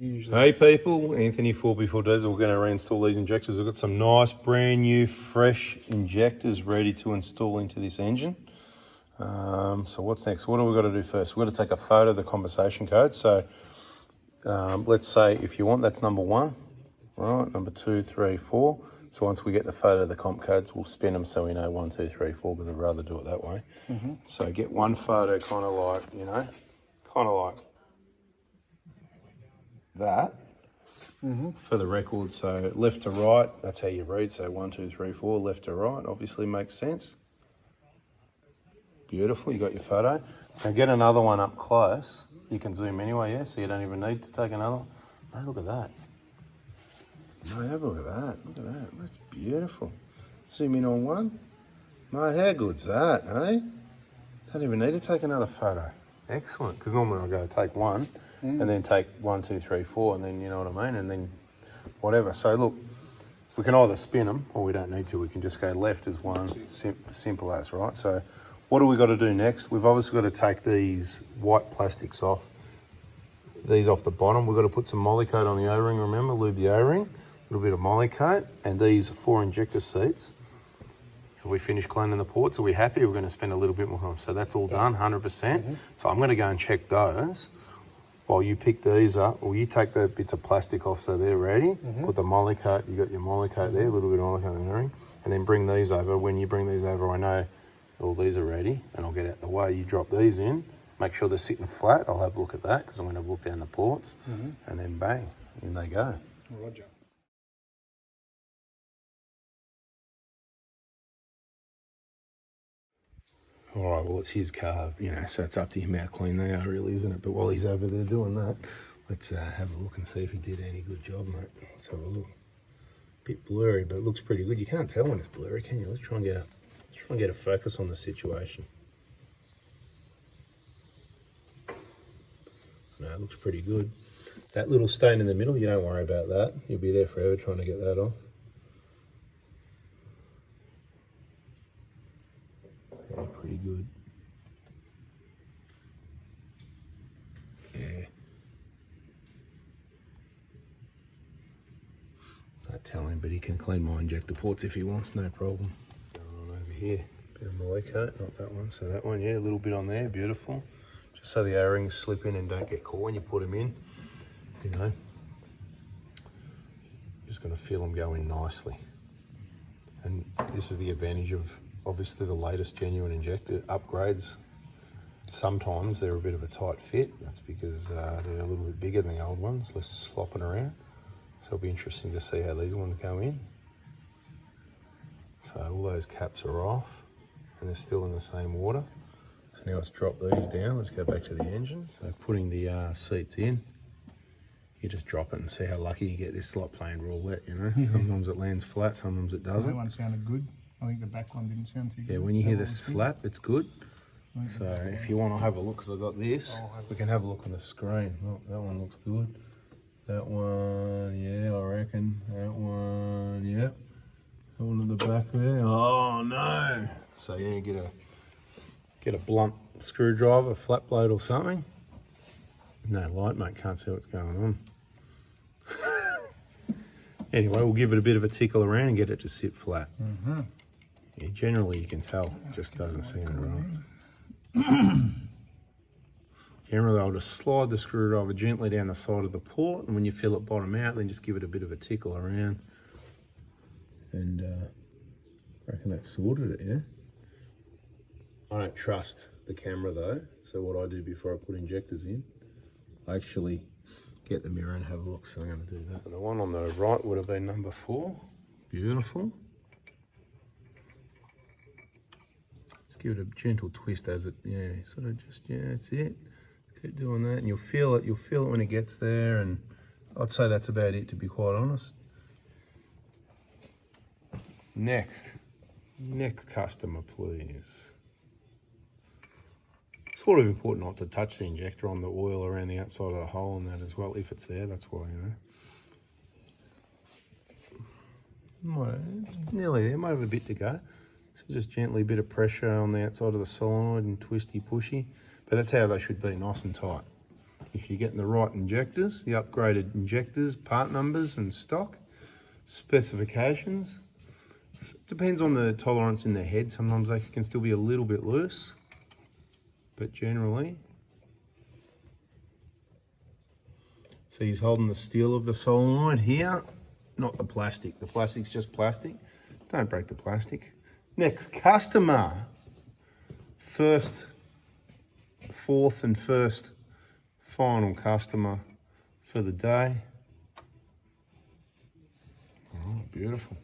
Hey people, Anthony 4x4 Diesel. We're going to reinstall these injectors. We've got some nice brand new fresh injectors ready to install into this engine. So what's next? What do we got to do first? We've got to take a photo of the conversation code. So let's say if you want, that's number 1, right? Number 2, 3, 4. So once we get the photo of the comp codes, we'll spin them so we know 1, 2, 3, 4, because I'd rather do it that way. So get one photo kind of like, that for the record. So left to right, that's how you read. So 1, 2, 3, 4, left to right, obviously makes sense. Beautiful, you got your photo. Now get another one up close. You can zoom anyway, yeah, so you don't even need to take another one. Mate, look at that. Mate, have a look at that. Look at that. That's beautiful. Zoom in on one. Mate, how good's that, eh? Don't even need to take another photo. Excellent, because normally I'll go take one and then take 1, 2, 3, 4, and then, you know what I mean, and then whatever. So look, we can either spin them or we don't need to. We can just go left as one, simple as, right? So what do we got to do next? We've obviously got to take these white plastics off, these off the bottom. We've got to put some molycoat on the O-ring, remember, lube the O-ring, a little bit of molycoat, and these 4 injector seats. Have we finished cleaning the ports? Are we happy? We're going to spend a little bit more time. So that's all done, 100%. So I'm going to go and check those while you pick these up, or you take the bits of plastic off so they're ready. Put the molycoat, you got your molycoat there, a little bit of molycoat in the ring, and then bring these over. When you bring these over, I know all these are ready, and I'll get out the way. You drop these in, make sure they're sitting flat. I'll have a look at that because I'm going to look down the ports, and then bang, in they go. Roger. All right, well, it's his car, you know, so it's up to him how clean they are, really, isn't it? But while he's over there doing that, let's have a look and see if he did any good job, mate. Let's have a look. Bit blurry, but it looks pretty good. You can't tell when it's blurry, can you? Let's try and get a focus on the situation. No, it looks pretty good. That little stain in the middle, you don't worry about that. You'll be there forever trying to get that off. Yeah, pretty good. Yeah. Don't tell him, but he can clean my injector ports if he wants, no problem. What's going on over here? Bit of molycoat, not that one. So that one, yeah, a little bit on there, beautiful. Just so the O-rings slip in and don't get caught when you put them in, you know. Just gonna feel them go in nicely. And this is the advantage of obviously the latest genuine injector upgrades. Sometimes they're a bit of a tight fit. That's because they're a little bit bigger than the old ones, less slopping around. So it'll be interesting to see how these ones go in. So all those caps are off and they're still in the same water. So now let's drop these down. Let's go back to the engine. So putting the seats in, you just drop it and see how lucky you get. This slot playing roulette, you know. Sometimes it lands flat, sometimes it doesn't. That one sounded good. I think the back one didn't sound too good. Yeah, when you hear this flap, it's good. So if you want to have a look, because I've got this, we can have a look on the screen. Oh, that one looks good. That one, yeah, I reckon. That one, yep. That one at the back there. Oh no! So yeah, get a blunt screwdriver, flat blade or something. No light, mate. Can't see what's going on. Anyway, we'll give it a bit of a tickle around and get it to sit flat. Yeah, generally you can tell, it just doesn't sound right. Generally I'll just slide the screwdriver gently down the side of the port, and when you feel it bottom out, then just give it a bit of a tickle around. And I reckon that sorted it, yeah? I don't trust the camera though, so what I do before I put injectors in, I actually get the mirror and have a look, so I'm going to do that. So the one on the right would have been number 4. Beautiful. Give it a gentle twist as it, yeah, sort of just, yeah, that's it. Keep doing that and you'll feel it when it gets there, and I'd say that's about it, to be quite honest. Next customer, please. Sort of important not to touch the injector on the oil around the outside of the hole and that as well, if it's there, that's why, you know. It's nearly there, might have a bit to go. So just gently a bit of pressure on the outside of the solenoid and twisty pushy. But that's how they should be, nice and tight. if you're getting the right injectors, the upgraded injectors, part numbers and stock, specifications. Depends on the tolerance in the head. Sometimes they can still be a little bit loose, but generally. So he's holding the steel of the solenoid here, not the plastic. The plastic's just plastic. Don't break the plastic. Next, customer. Fourth and first final customer for the day. Oh, beautiful.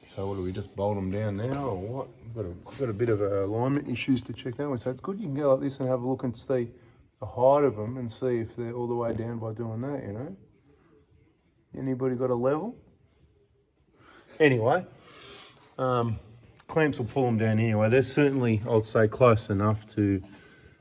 So what do we just bolt them down now or what? We've got a bit of alignment issues to check out. So it's good you can go like this and have a look and see the height of them and see if they're all the way down by doing that, you know. Anybody got a level? Anyway, clamps will pull them down anyway. They're certainly, I'd say, close enough to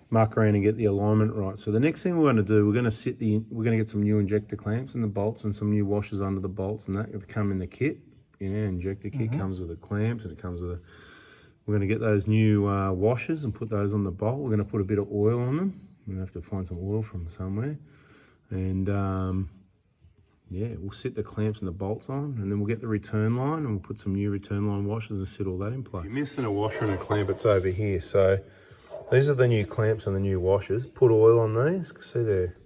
muck around and get the alignment right. So the next thing we're going to do, we're going to get some new injector clamps and the bolts and some new washers under the bolts and that come in the kit. You know, injector kit comes with the clamps and it comes with we're going to get those new washers and put those on the bolt. We're going to put a bit of oil on them. We're going to have to find some oil from somewhere. And yeah, we'll sit the clamps and the bolts on and then we'll get the return line and we'll put some new return line washers and sit all that in place. If you're missing a washer and a clamp, it's over here. So these are the new clamps and the new washers. Put oil on these. See, they're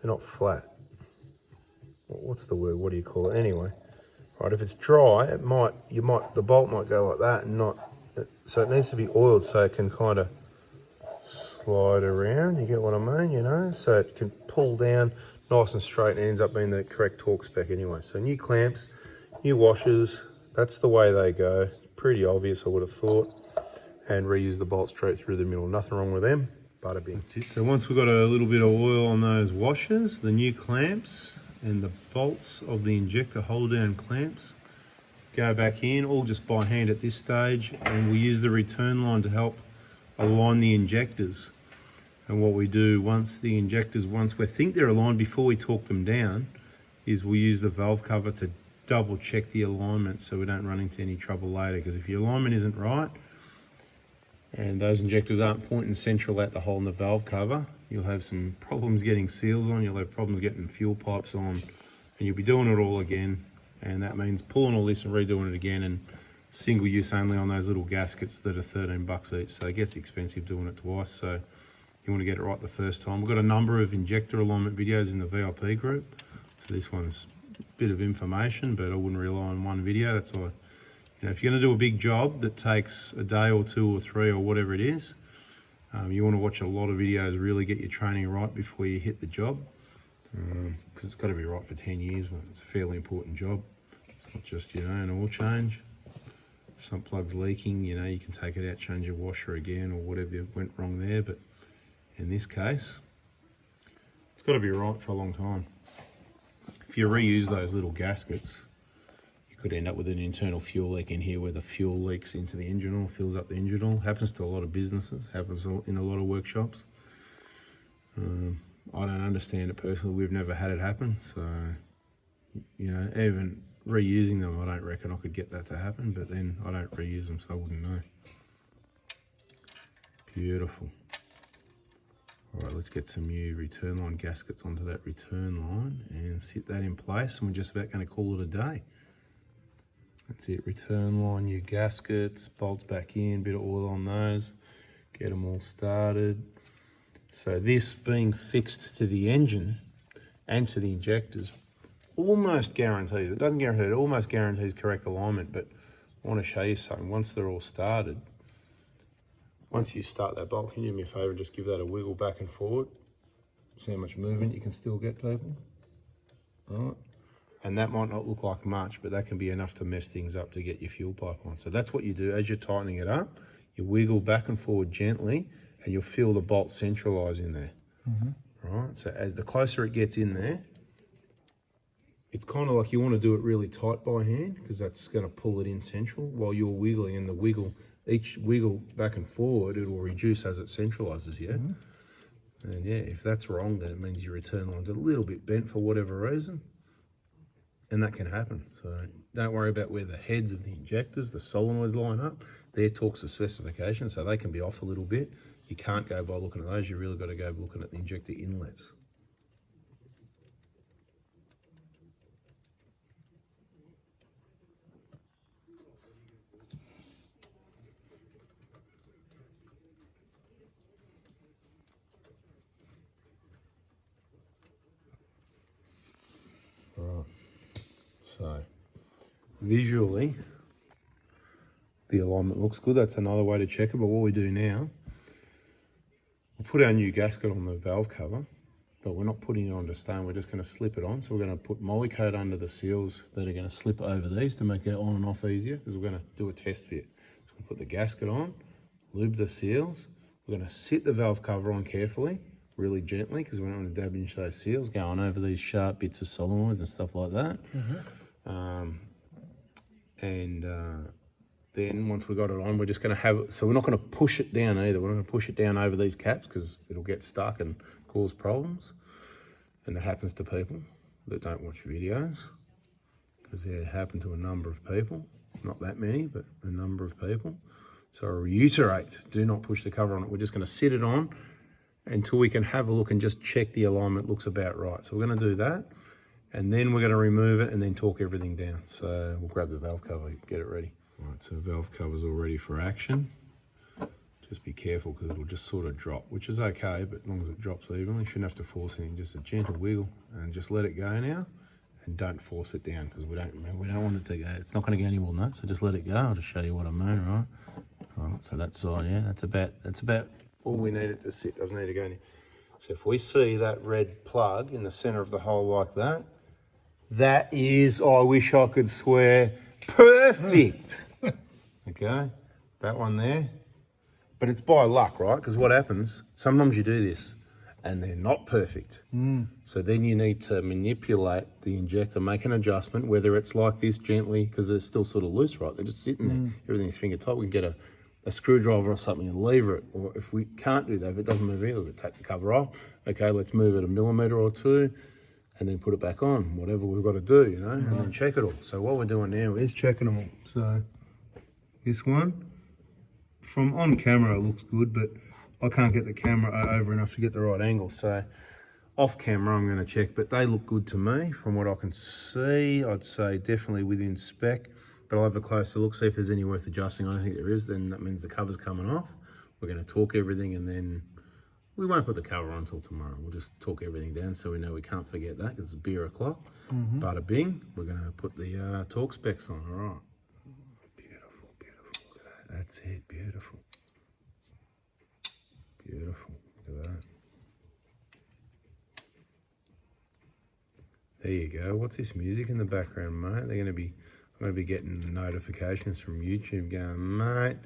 not flat. What's the word? What do you call it? Anyway. Right, if it's dry, the bolt might go like that and not, so it needs to be oiled so it can kind of slide around, you get what I mean, you know, so it can pull down nice and straight and it ends up being the correct torque spec anyway. So new clamps, new washers, that's the way they go. Pretty obvious, I would have thought, and reuse the bolt straight through the middle. Nothing wrong with them, bada bing. That's it. So once we've got a little bit of oil on those washers, the new clamps, and the bolts of the injector hold down clamps go back in, all just by hand at this stage, and we use the return line to help align the injectors. And what we do once we think they're aligned before we torque them down, is we use the valve cover to double check the alignment so we don't run into any trouble later, because if your alignment isn't right and those injectors aren't pointing central at the hole in the valve cover, you'll have some problems getting seals on, you'll have problems getting fuel pipes on, and you'll be doing it all again. And that means pulling all this and redoing it again, and single use only on those little gaskets that are 13 bucks each. So it gets expensive doing it twice. So you want to get it right the first time. We've got a number of injector alignment videos in the VIP group. So this one's a bit of information, but I wouldn't rely on one video. That's all. You know, if you're going to do a big job that takes a day or two or three or whatever it is, you want to watch a lot of videos, really get your training right before you hit the job, because it's got to be right for 10 years. It's a fairly important job. It's not just, you know, an oil change. Some plug's leaking, you know, you can take it out, change your washer again or whatever went wrong there. But in this case, it's got to be right for a long time. If you reuse those little gaskets, could end up with an internal fuel leak in here where the fuel leaks into the engine oil, fills up the engine oil. Happens to a lot of businesses, happens in a lot of workshops. I don't understand it personally. We've never had it happen. So, you know, even reusing them, I don't reckon I could get that to happen, but then I don't reuse them, so I wouldn't know. Beautiful. All right, let's get some new return line gaskets onto that return line and sit that in place, and we're just about going to call it a day. That's it, return line, new gaskets, bolts back in, bit of oil on those, get them all started. So this being fixed to the engine and to the injectors almost guarantees, it doesn't guarantee, it almost guarantees correct alignment, but I want to show you something. Once they're all started, once you start that bolt, can you do me a favour and just give that a wiggle back and forward? See how much movement you can still get, people? All right. And that might not look like much, but that can be enough to mess things up to get your fuel pipe on. So that's what you do as you're tightening it up. You wiggle back and forward gently, and you'll feel the bolt centralise in there. Right? So as the closer it gets in there, it's kind of like you want to do it really tight by hand, because that's going to pull it in central while you're wiggling, and the wiggle, each wiggle back and forward, it will reduce as it centralises, yeah? And yeah, if that's wrong, then it means your return line's a little bit bent for whatever reason. And that can happen. So don't worry about where the heads of the injectors, the solenoids line up. Their torques are specification, so they can be off a little bit. you can't go by looking at those. You really got to go looking at the injector inlets. Right. So visually, the alignment looks good. That's another way to check it. But what we do now, we'll put our new gasket on the valve cover, but we're not putting it onto stone. We're just going to slip it on. So we're going to put moly coat under the seals that are going to slip over these to make it on and off easier, because we're going to do a test fit. So we'll put the gasket on, lube the seals. We're going to sit the valve cover on carefully, really gently, because we don't want to damage those seals going over these sharp bits of solenoids and stuff like that. Then once we got it on, we're just going to have it, so we're not going to push it down either. We're not going to push it down over these caps because it'll get stuck and cause problems. And that happens to people that don't watch videos, because it happened to a number of people. Not that many, but a number of people. So I reiterate, do not push the cover on it. We're just going to sit it on until we can have a look and just check the alignment looks about right. So we're going to do that, and then we're going to remove it and then torque everything down. So we'll grab the valve cover, get it ready. Right, so valve cover's all ready for action. Just be careful because it'll just sort of drop, which is okay, but as long as it drops evenly, you shouldn't have to force anything, just a gentle wiggle, and just let it go now, and don't force it down because we don't want it to go. It's not going to go any more than that, so just let it go. I'll just show you what I mean, right? Right, so that side, yeah, that's about all we need it to sit. Doesn't need to go any. So if we see that red plug in the center of the hole like that, that is, I wish I could swear, perfect. Okay, that one there. But it's by luck, right? Because what happens, sometimes you do this and they're not perfect. So then you need to manipulate the injector, make an adjustment, whether it's like this gently, because they're still sort of loose, right? They're just sitting there. Everything's finger tight. We can get a screwdriver or something and lever it. Or if we can't do that, if it doesn't move either, we'll take the cover off. Okay, let's move it a millimetre or two and then put it back on, whatever we've got to do, you know, and then check it all. So what we're doing now is checking them all. So this one, from on camera it looks good, but I can't get the camera over enough to get the right angle. So off camera I'm going to check, but they look good to me from what I can see. I'd say definitely within spec, but I'll have a closer look, see if there's any worth adjusting. I don't think there is. Then that means the cover's coming off. We're going to torque everything, and then we won't put the cover on until tomorrow. We'll just torque everything down so we know we can't forget that, because it's beer o'clock. Bada bing, we're going to put the torque specs on. All right. Beautiful, beautiful. Look at that. That's it. Beautiful. Beautiful. Look at that. There you go. What's this music in the background, mate? I'm going to be getting notifications from YouTube going, mate,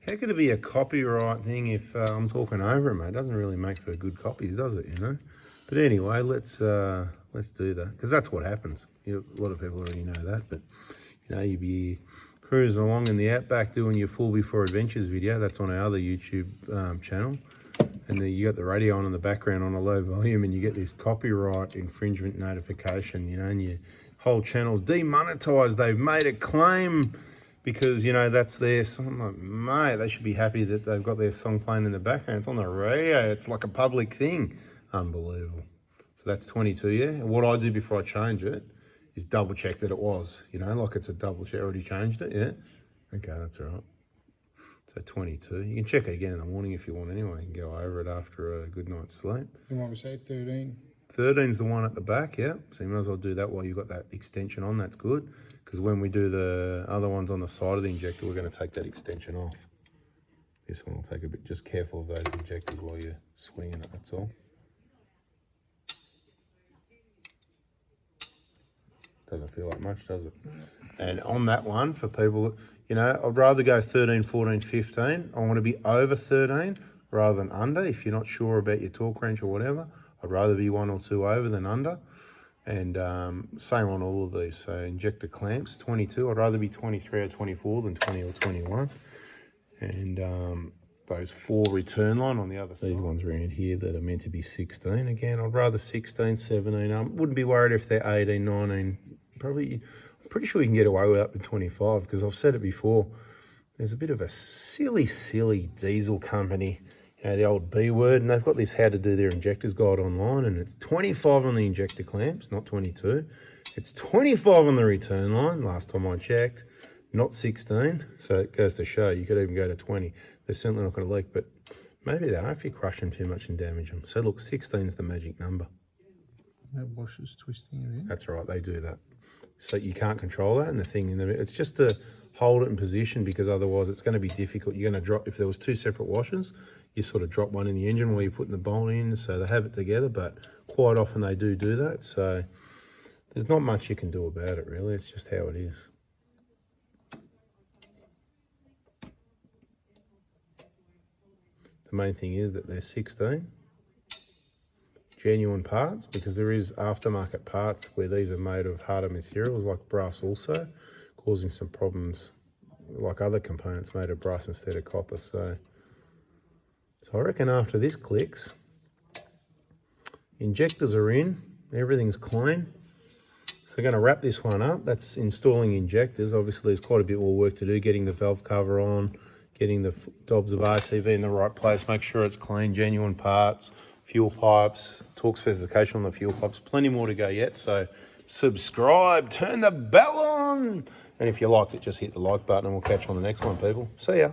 how could it be a copyright thing if I'm talking over it, mate? It doesn't really make for good copies, does it, you know? But anyway, let's do that, because that's what happens. A lot of people already know that, but you know, you'd be cruising along in the outback doing your Full Before Adventures video. That's on our other YouTube channel. And then you got the radio on in the background on a low volume, and you get this copyright infringement notification, you know, and your whole channel's demonetized. They've made a claim because, you know, that's their song. I'm like, mate, they should be happy that they've got their song playing in the background. It's on the radio. It's like a public thing. Unbelievable. So that's 22, yeah? And what I do before I change it is double check that it was, you know, like it's a double check. Already changed it, yeah? Okay, that's all right. So 22. You can check it again in the morning if you want anyway. You can go over it after a good night's sleep. And what we say, 13? 13's the one at the back, yeah. So you might as well do that while you've got that extension on. That's good. Because when we do the other ones on the side of the injector, we're going to take that extension off. This one will take a bit. Just careful of those injectors while you're swinging it, that's all. Doesn't feel like much, does it? And on that one, for people, you know, I'd rather go 13, 14, 15. I want to be over 13 rather than under. If you're not sure about your torque wrench or whatever, I'd rather be 1 or 2 over than under. And same on all of these. So injector clamps, 22. I'd rather be 23 or 24 than 20 or 21. And those 4 return line on the other side. These ones around here that are meant to be 16. Again, I'd rather 16, 17. Wouldn't be worried if they're 18, 19. Probably, I'm pretty sure you can get away with up to 25, because I've said it before. There's a bit of a silly diesel company the old B word, and they've got this how to do their injectors guide online, and it's 25 on the injector clamps, not 22. It's 25 on the return line, last time I checked, not 16. So it goes to show you could even go to 20. They're certainly not going to leak, but maybe they are if you crush them too much and damage them. So look, 16 is the magic number. That washer's twisting it in. That's right, they do that. So you can't control that, and the thing in the it's just to hold it in position, because otherwise it's going to be difficult. You're going to drop, if there was two separate washers, you sort of drop one in the engine while you're putting the bolt in, so they have it together, but quite often they do that. So there's not much you can do about it, really. It's just how it is. The main thing is that they're 16 genuine parts, because there is aftermarket parts where these are made of harder materials like brass also, causing some problems like other components made of brass instead of copper. So I reckon after this clicks, injectors are in, everything's clean. So they're going to wrap this one up. That's installing injectors. Obviously there's quite a bit more work to do, getting the valve cover on, getting the dobs of RTV in the right place, make sure it's clean, genuine parts, fuel pipes, torque specification on the fuel pipes, plenty more to go yet. So subscribe, turn the bell on. And if you liked it, just hit the like button, and we'll catch you on the next one, people. See ya.